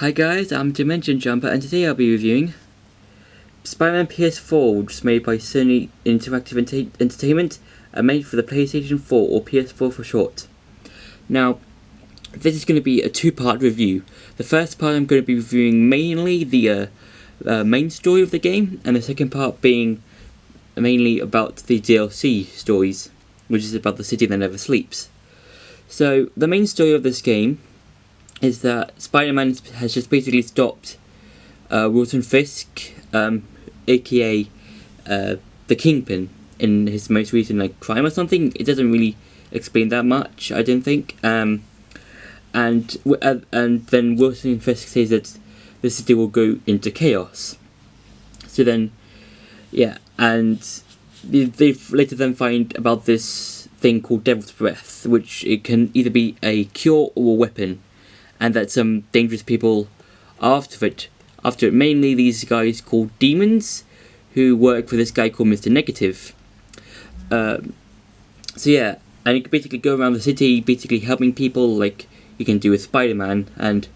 Hi guys, I'm Dimension Jumper and today I'll be reviewing Spider-Man PS4, which was made by Sony Interactive Entertainment and made for the PlayStation 4 or PS4 for short. Now, this is going to be a two-part review. The first part I'm going to be reviewing mainly the main story of the game, and the second part being mainly about the DLC stories, which is about the city that never sleeps. So, the main story of this game is that Spider-Man has just basically stopped Wilson Fisk, aka the Kingpin, in his most recent crime or something. It doesn't really explain that much, I don't think. And then Wilson Fisk says that the city will go into chaos. So then, yeah, and they later then find about this thing called Devil's Breath, which it can either be a cure or a weapon, and that some dangerous people are after it. Mainly these guys called demons, who work for this guy called Mr. Negative. So yeah, and you can basically go around the city, basically helping people like you can do with Spider-Man, and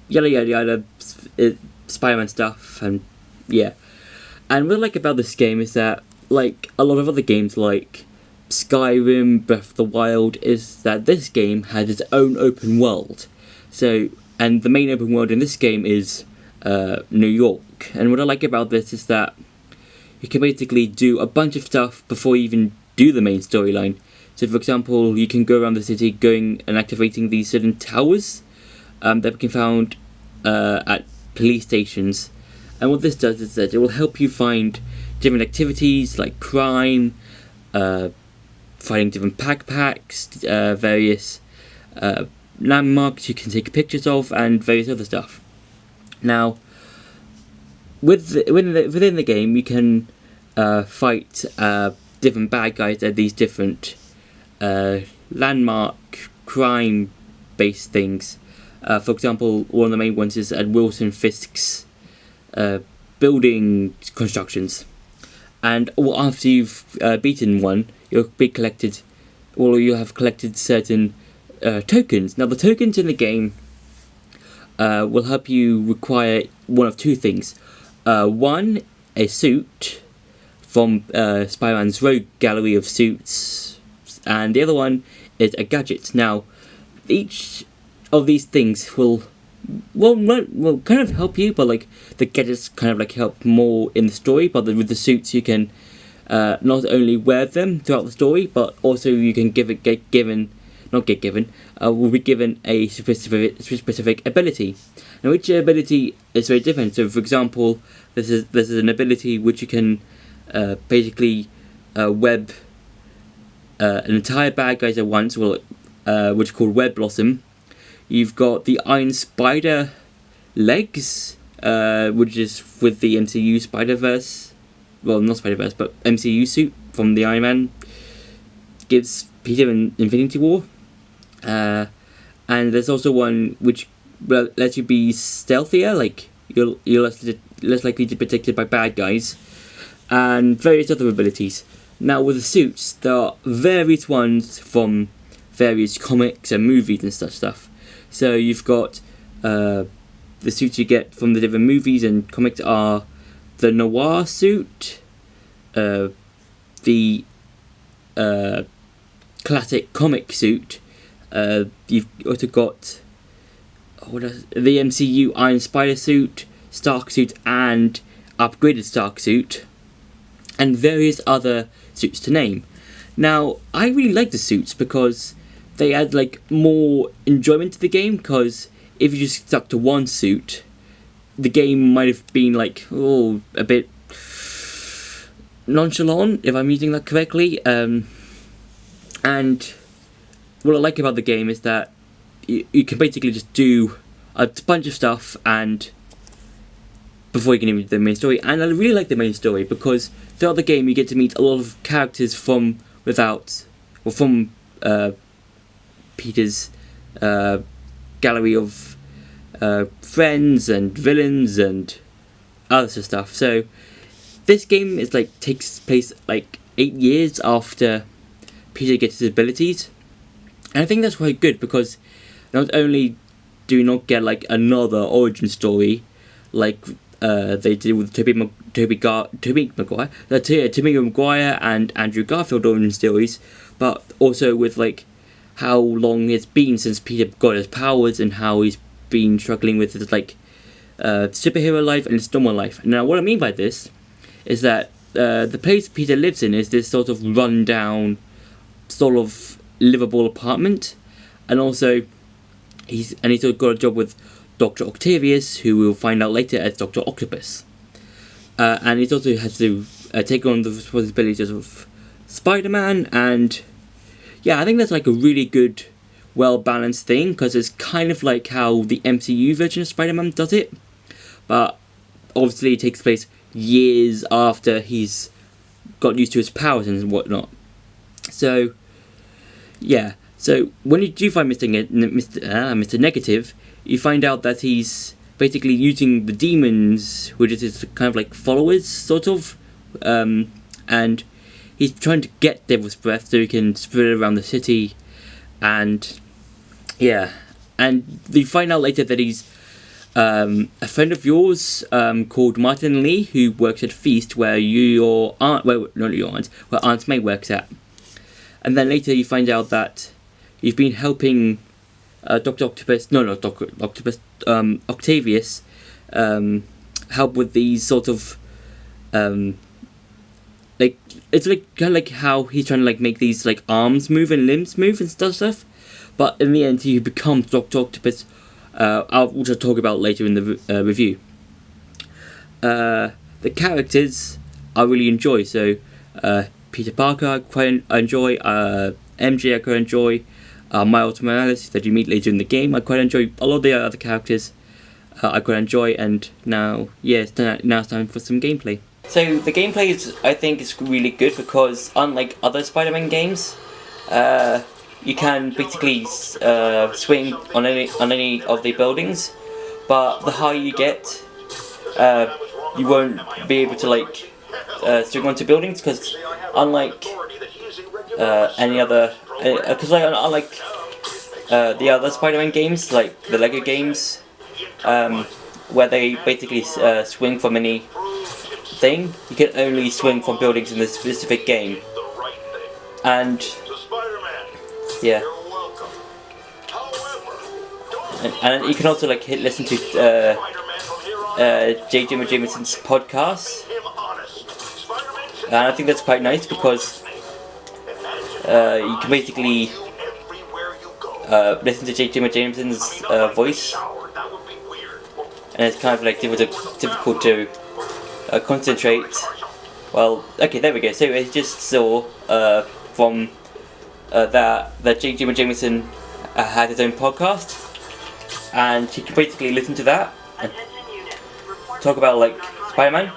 yada yada yada, Spider-Man stuff, and yeah. And what I like about this game is that, like a lot of other games like Skyrim, Breath of the Wild, is that this game has its own open world. So, and the main open world in this game is New York. And what I like about this is that you can basically do a bunch of stuff before you even do the main storyline. So, for example, you can go around the city going and activating these certain towers that can be found at police stations. And what this does is that it will help you find different activities like crime, finding different packs, various landmarks you can take pictures of, and various other stuff. Now, within the game, you can fight different bad guys at these different landmark crime-based things. For example, one of the main ones is at Wilson Fisk's building constructions. And after you've beaten one, you'll have collected certain tokens. Now, the tokens in the game will help you require one of two things. One, a suit from Spider-Man's Rogue Gallery of Suits, and the other one is a gadget. Now, each of these things will kind of help you, but like the gadgets kind of like help more in the story. But with the suits, you can not only wear them throughout the story, but also you can will be given a specific ability. Now, each ability is very different. So, for example, this is an ability which you can basically web an entire bad guys at once, which is called Web Blossom. You've got the Iron Spider legs, which is with the MCU Spider-Verse. Well, not Spider-Verse, but MCU suit from the Iron Man. Gives Peter in Infinity War. And there's also one which lets you be stealthier, like you're less likely to be detected by bad guys, and various other abilities. Now, with the suits, there are various ones from various comics and movies and such stuff. So you've got the suits you get from the different movies and comics are the noir suit, the classic comic suit. You've also got the MCU Iron Spider suit, Stark suit, and upgraded Stark suit, and various other suits to name. Now, I really like the suits because they add like more enjoyment to the game, because if you just stuck to one suit, the game might have been like a bit nonchalant, if I'm using that correctly. And what I like about the game is that you can basically just do a bunch of stuff and before you can even do the main story. And I really like the main story because throughout the game you get to meet a lot of characters from Peter's gallery of friends and villains and other stuff. So this game is takes place 8 years after Peter gets his abilities, and I think that's quite good because not only do not get like another origin story, like they did with Tobey Maguire and Andrew Garfield origin stories, but also with like how long it's been since Peter got his powers and how he's been struggling with his like superhero life and his normal life. Now, what I mean by this is that the place Peter lives in is this sort of run-down, sort of livable apartment, and also he's got a job with Dr. Octavius, who we'll find out later as Dr. Octopus, and he also has to take on the responsibilities of Spider-Man. And yeah, I think that's like a really good, well-balanced thing, because it's kind of like how the MCU version of Spider-Man does it, but obviously it takes place years after he's got used to his powers and whatnot. So yeah, so when you do find Mr. Negative, you find out that he's basically using the demons, which is his kind of like followers, sort of, and he's trying to get Devil's Breath so he can spread it around the city, and yeah, and you find out later that he's a friend of yours called Martin Lee, who works at Feast, where your aunt, well, not your aunt, where Aunt May works at. And then later you find out that you've been helping Octavius, help with these sort of, like, it's like kind of like how he's trying to like make these like arms move and limbs move and stuff. But in the end, he becomes Dr. Octopus. I'll just talk about later in the review. The characters I really enjoy. So Peter Parker I quite enjoy. MJ I quite enjoy. Miles Morales that you meet later in the game I quite enjoy. A lot of the other characters I quite enjoy. And now it's time for some gameplay. So the gameplay I think is really good, because unlike other Spider-Man games, you can basically swing on any of the buildings, but the higher you get, you won't be able to like swing onto buildings, because unlike any other, unlike the other Spider-Man games, like the Lego games, where they basically swing from any thing, you can only swing from buildings in this specific game. And yeah, and you can also like listen to J. Jonah Jameson's podcast, and I think that's quite nice, because you can basically listen to J. Jonah Jameson's voice, and it's kind of like difficult to concentrate. Well, okay, there we go. So I just saw from that J. Jonah Jameson had his own podcast, and you can basically listen to that and talk about like Spider-Man,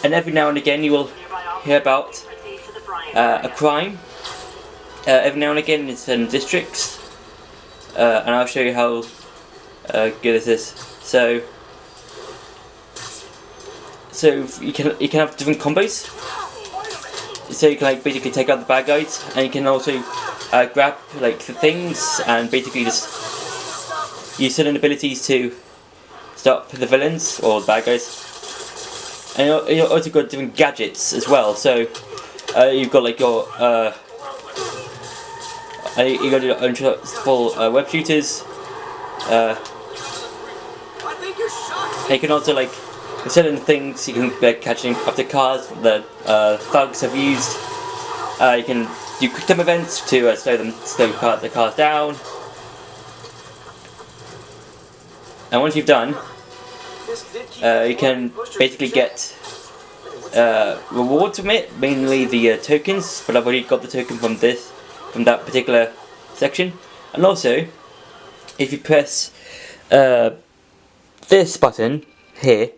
and every now and again you will hear about a crime. Every now and again in certain districts, and I'll show you how good this is. So you can have different combos. So you can like basically take out the bad guys, and you can also grab like the things and basically just use certain abilities to stop the villains or the bad guys. And you also got different gadgets as well. So you've got like your you got your own full web shooters. And you can also like certain things you can be catching up to cars that thugs have used. You can do quick time events to slow the cars down. And once you've done, you can basically get rewards from it, mainly the tokens. But I've already got the token from that particular section. And also, if you press this button here,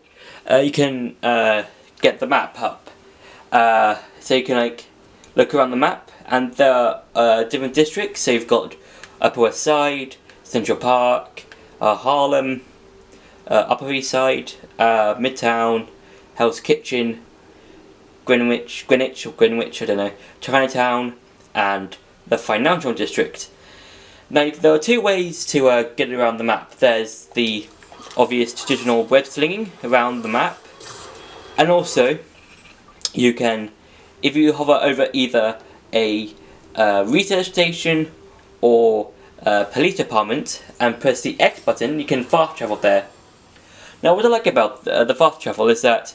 you can get the map up, so you can like look around the map, and there are different districts. So you've got Upper West Side, Central Park, Harlem, Upper East Side, Midtown, Hell's Kitchen, Greenwich, I don't know, Chinatown, and the Financial District. Now there are two ways to get around the map. There's the obvious traditional web slinging around the map, and also you can, if you hover over either a research station or police department and press the X button, you can fast travel there. Now what I like about the fast travel is that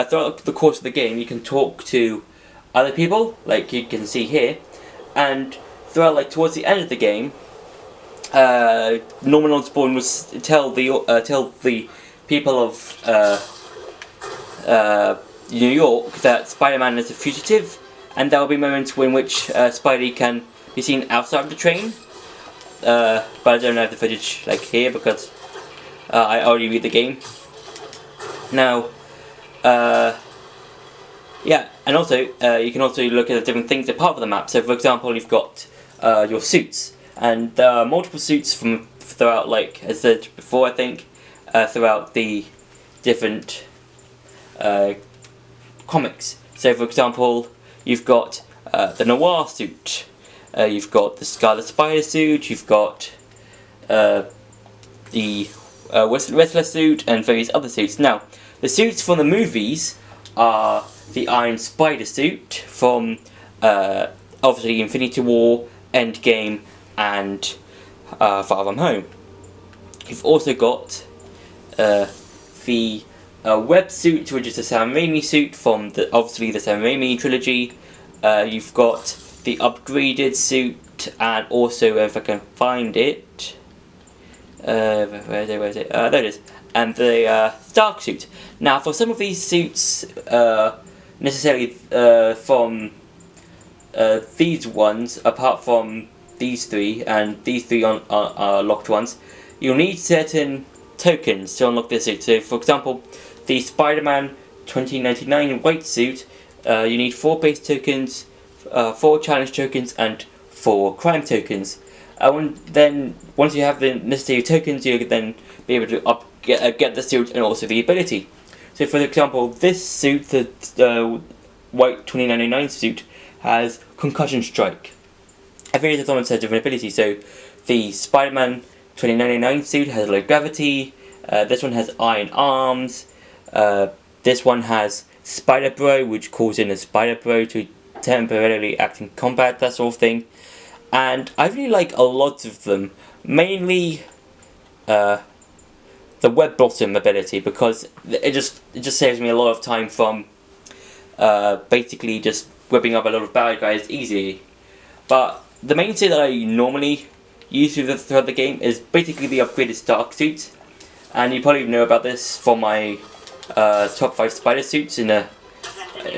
throughout the course of the game you can talk to other people, like you can see here, and throughout, like, towards the end of the game, Norman Osborn was tell the people of New York that Spider-Man is a fugitive, and there will be moments in which Spidey can be seen outside of the train. But I don't have the footage like here because I already read the game. Now, yeah, and also you can also look at the different things that are part of the map. So, for example, you've got your suits, and there are multiple suits from throughout, like as I said before, I think, throughout the different comics. So, for example, you've got the Noir suit, you've got the Scarlet Spider suit, you've got the Wrestler suit, and various other suits. Now, the suits from the movies are the Iron Spider suit from obviously Infinity War, Endgame, and Far From Home. You've also got the Web suit, which is the Sam Raimi suit from obviously the Sam Raimi trilogy. You've got the upgraded suit, and also, if I can find it, where is it? There it is. And the Stark suit. Now, for some of these suits, necessarily from these ones, apart from these three, and these three are locked ones, you'll need certain tokens to unlock this suit. So, for example, the Spider-Man 2099 white suit, you need 4 base tokens, 4 challenge tokens, and 4 crime tokens. Then, once you have the necessary tokens, you can then be able to get the suit and also the ability. So, for example, this suit, the white 2099 suit, has Concussion Strike. Every other one has different abilities. So, the Spider-Man 2099 suit has low gravity. This one has iron arms. This one has Spider Bro, which calls in a Spider Bro to temporarily act in combat, that sort of thing. And I really like a lot of them, mainly the Web Bottom ability, because it just saves me a lot of time from basically just whipping up a lot of bad guys easily. But the main suit that I normally use throughout the game is basically the upgraded Stark suit, and you probably know about this from my top 5 spider suits in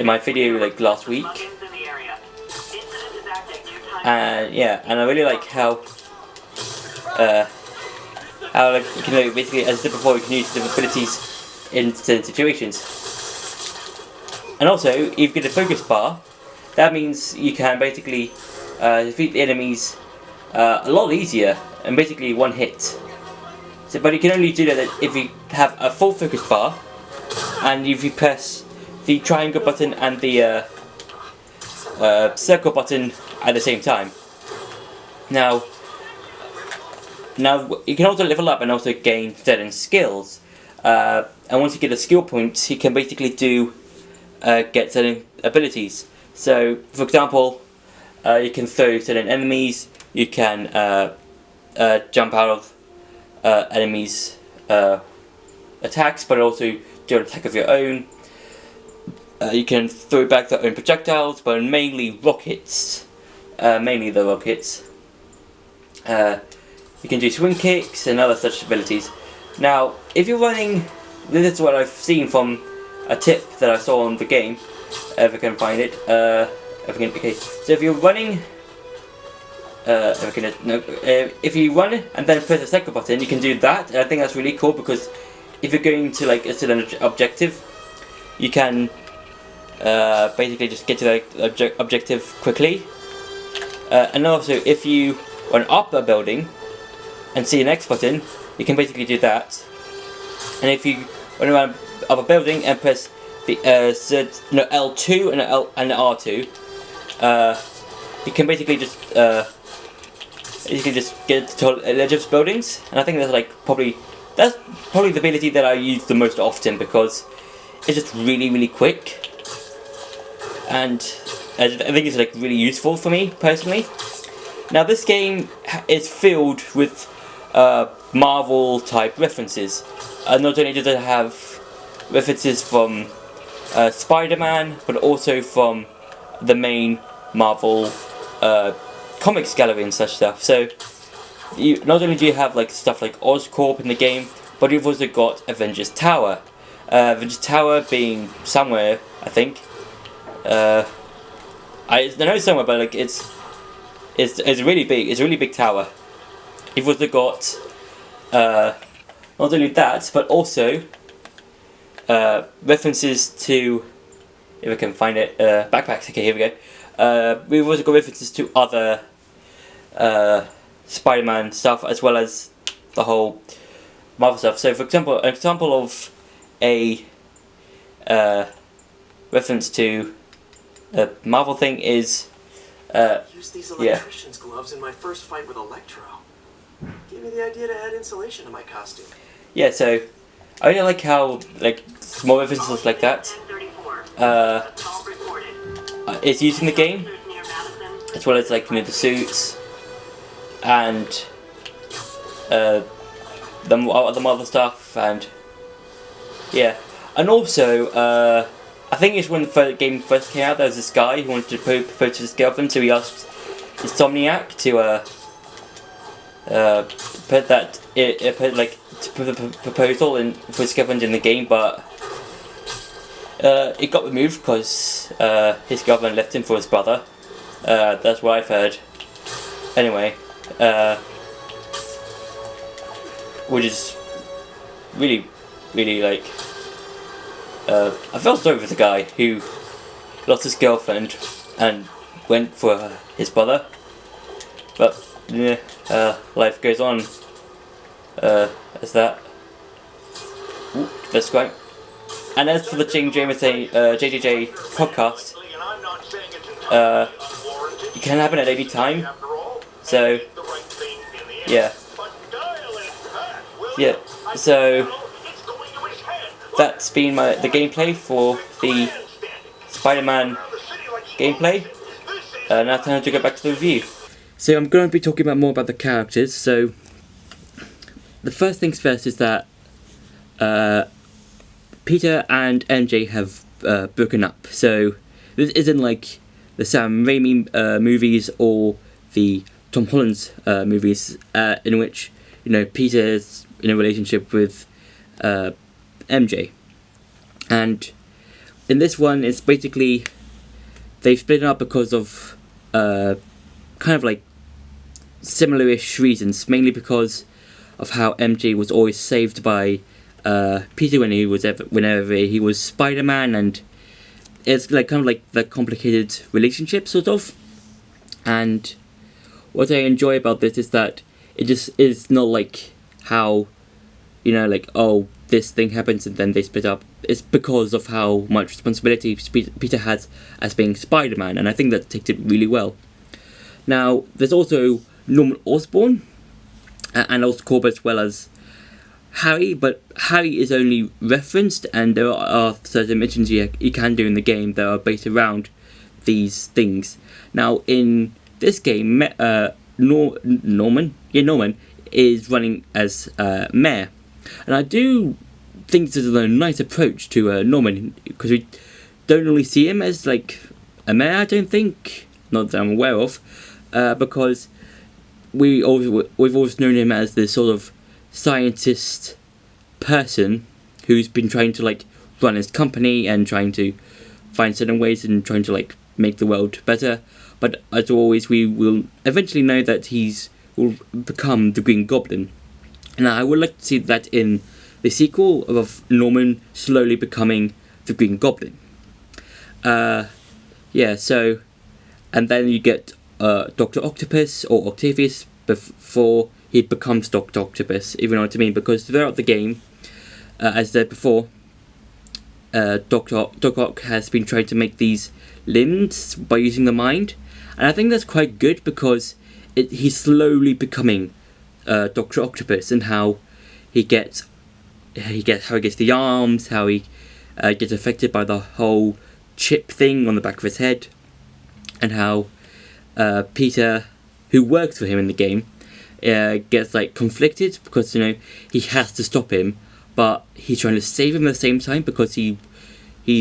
my video like last week. Yeah, and I really like how like, you know, basically, as I said before, we can use different abilities in certain situations. And also, if you get a focus bar, that means you can basically defeat the enemies a lot easier, and basically one hit. So, but you can only do that if you have a full focus bar, and if you press the triangle button and the circle button at the same time. Now you can also level up and also gain certain skills. And once you get a skill point, you can basically get certain abilities. So, for example, you can throw certain enemies. You can jump out of enemies' attacks, but also do an attack of your own. You can throw back their own projectiles, but mainly rockets. Mainly the rockets. You can do swing kicks and other such abilities. Now, if you're running, this is what I've seen from a tip that I saw on the game, if I can find it. Okay, so if you're running, if you run and then press the second button, you can do that. And I think that's really cool because if you're going to like a certain objective, you can basically just get to the objective quickly. And also, if you run up a building and see an X button, you can basically do that. And if you run around up a building and press the L2 and R2, you can basically just you can just get to the edge of buildings, and I think that's probably the ability that I use the most often because it's just really quick, and I think it's really useful for me personally. Now this game is filled with Marvel type references. Not only does it have references from Spider-Man, but also from the main Marvel comics gallery and such stuff. So not only do you have stuff like Oscorp in the game, but you've also got Avengers Tower. Avengers Tower being somewhere, I think. I know it's somewhere, but it's really big. It's a really big tower. You've also got not only that, but also references to, if I can find it, backpacks. Okay, here we go. We've also got references to other Spider-Man stuff as well as the whole Marvel stuff. So, for example, an example of a reference to a Marvel thing is used these electrician's gloves in my first fight with Electro. Gave me the idea to add insulation to my costume. Yeah, so I really like how small references like that is used in the game, as well as the suits and the Marvel stuff, and yeah, and also I think it's when the game first came out. There was this guy who wanted to propose to his girlfriend, so he asked Insomniac to put the proposal in for his girlfriend in the game, but it got removed because his girlfriend left him for his brother. That's what I've heard. Anyway, which is really I felt sorry for the guy who lost his girlfriend and went for his brother, but yeah, life goes on. As that. Ooh, that's great. And as for the JJJ podcast, it can happen at any time. So yeah, So that's been the gameplay for the Spider-Man gameplay. Now time to go back to the review. So I'm going to be talking more about the characters. So the first things first is that Peter and MJ have broken up. So this isn't like the Sam Raimi movies or the Tom Holland's movies, in which Peter's in a relationship with MJ, and in this one it's basically they've split up because of kind of similar-ish reasons, mainly because of how MJ was always saved by Peter whenever he was Spider-Man, and it's kind of the complicated relationship sort of. And what I enjoy about this is that it just is not how oh, this thing happens and then they split up. It's because of how much responsibility Peter has as being Spider-Man, and I think that takes it really well. Now there's also Norman Osborn and Oscorp as well as Harry, but Harry is only referenced, and there are certain missions you can do in the game that are based around these things. Now in this game, Norman is running as mayor, and I do think this is a nice approach to Norman, because we don't really see him as a mayor. I don't think, not that I'm aware of, because we've always known him as this sort of scientist person who's been trying to run his company and trying to find certain ways and trying to make the world better. But as always, we will eventually know that will become the Green Goblin. Now I would like to see that in the sequel of Norman slowly becoming the Green Goblin. So, and then you get Dr. Octopus or Octavius before he becomes Dr. Octopus, if you know what I mean, because throughout the game, as I said before, Doc Ock has been trying to make these limbs by using the mind, and I think that's quite good because he's slowly becoming Dr. Octopus, and how he gets the arms, how he gets affected by the whole chip thing on the back of his head, and how Peter, who works for him in the game, gets like conflicted because he has to stop him, but he's trying to save him at the same time because he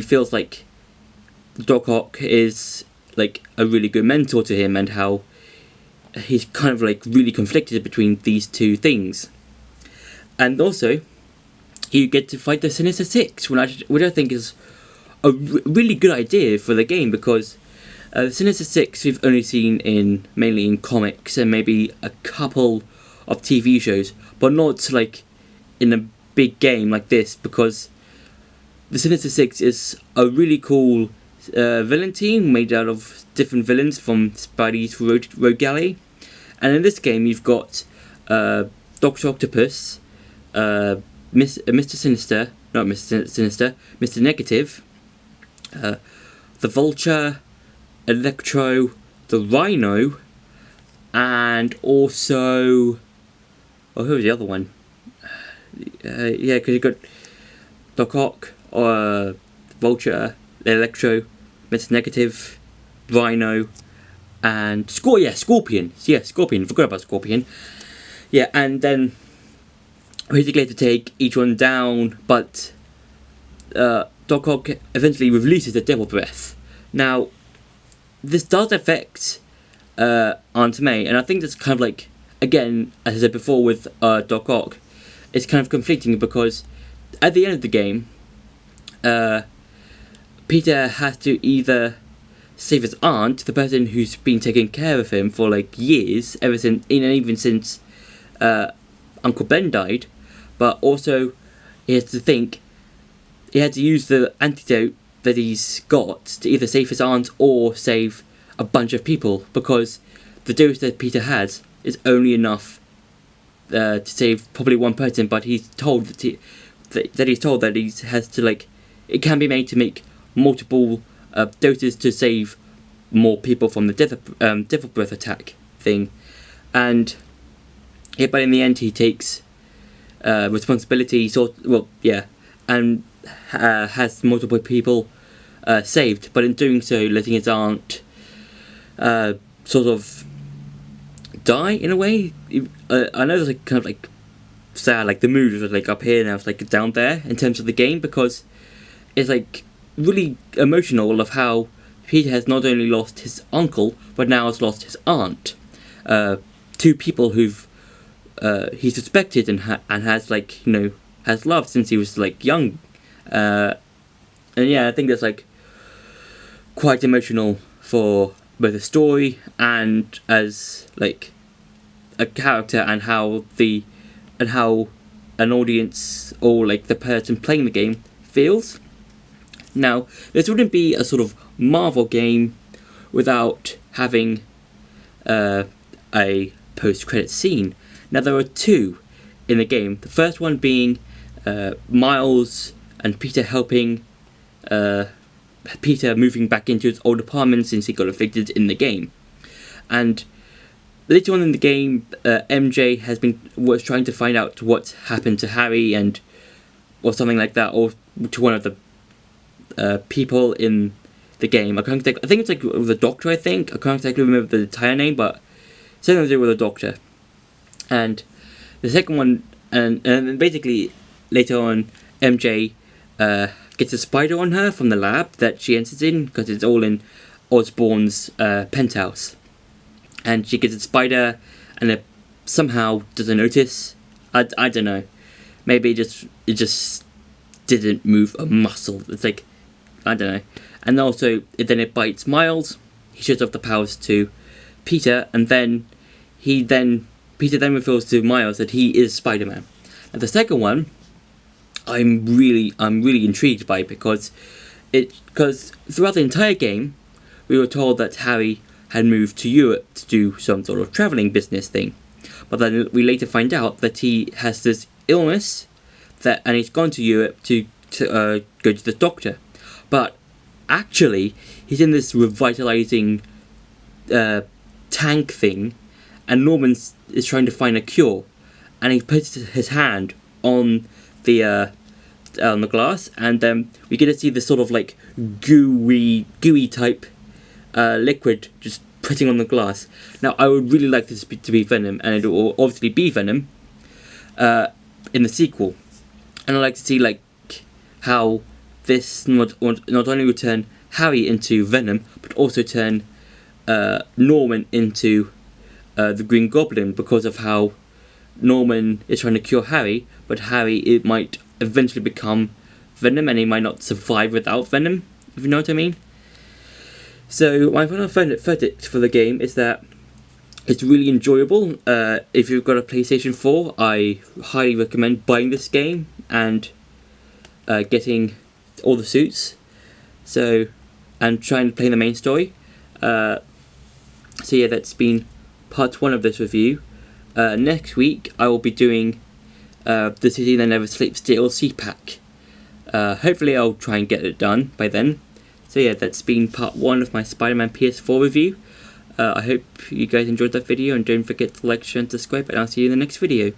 feels like Doc Ock is like a really good mentor to him, and how he's kind of like really conflicted between these two things. And also, you get to fight the Sinister Six, which I think is a really good idea for the game, because the Sinister Six we've only seen mainly in comics and maybe a couple of TV shows, but not like in a big game like this, because the Sinister Six is a really cool villain team made out of different villains from Spidey's Rogue Gallery. And in this game you've got Dr. Octopus, Mr. Sinister, not Mr. Sinister, Mr. Negative, the Vulture, Electro, the Rhino, and also... oh, who was the other one? Yeah, because you've got Doc Ock, Vulture, Electro, Mr. Negative, Rhino, and Scorpion. Yeah, Scorpion. Forgot about Scorpion. Yeah, and then basically had to take each one down, but Doc Ock eventually releases the Devil Breath. Now, this does affect Aunt May, and I think that's kind of like, again, as I said before with Doc Ock, it's kind of conflicting because at the end of the game, Peter has to either save his aunt, the person who's been taking care of him for like years, even since Uncle Ben died, but also he has to think he had to use the antidote that he's got to either save his aunt or save a bunch of people, because the dose that Peter has is only enough to save probably one person, but he's told that he has to, like, it can be made to make multiple doses to save more people from the Devil Breath attack thing. And yeah, but in the end he takes responsibility, and has multiple people saved, but in doing so letting his aunt sort of die in a way. I know there's like kind of like sad, like the mood was like up here now, it's like down there in terms of the game, because it's like really emotional of how Peter has not only lost his uncle but now has lost his aunt, two people who've he suspected and has like has loved since he was like young, and yeah, I think that's like quite emotional for both the story and as like a character, and how an audience or like the person playing the game feels. Now, this wouldn't be a sort of Marvel game without having a post-credit scene. Now, there are two in the game. The first one being Miles and Peter helping Peter moving back into his old apartment since he got evicted in the game. And later on in the game, MJ was trying to find out what happened to Harry or something like that, or to one of the people in the game. I think it's like the Doctor. I can't exactly remember the entire name, but something to do with the Doctor. And the second one, and basically later on, MJ gets a spider on her from the lab that she enters in, because it's all in Osborn's penthouse. And she gets a spider, and it somehow doesn't notice. I don't know. Maybe it just didn't move a muscle. It's like, I don't know. And also, then it bites Miles. He shuts off the powers to Peter, and then Peter then reveals to Miles that he is Spider-Man. And the second one, I'm really intrigued by, because throughout the entire game, we were told that Harry had moved to Europe to do some sort of travelling business thing. But then we later find out that he has this illness, and he's gone to Europe to go to the doctor. But actually, he's in this revitalizing tank thing, and Norman is trying to find a cure, and he puts his hand on the glass, and we get to see this sort of like gooey type liquid just putting on the glass. Now I would really like this to be Venom, and it will obviously be Venom in the sequel, and I'd like to see like how this not only will turn Harry into Venom, but also turn Norman into the Green Goblin, because of how Norman is trying to cure Harry, but Harry, it might eventually become Venom, and he might not survive without Venom, if you know what I mean. So my final verdict for the game is that it's really enjoyable. If you've got a PlayStation 4, I highly recommend buying this game and getting all the suits, and trying to play the main story. So yeah, that's been part 1 of this review. Next week I will be doing the City That Never Sleeps DLC pack. Hopefully I'll try and get it done by then. So yeah, that's been part 1 of my Spider-Man PS4 review. I hope you guys enjoyed that video, and don't forget to like, share and subscribe, and I'll see you in the next video.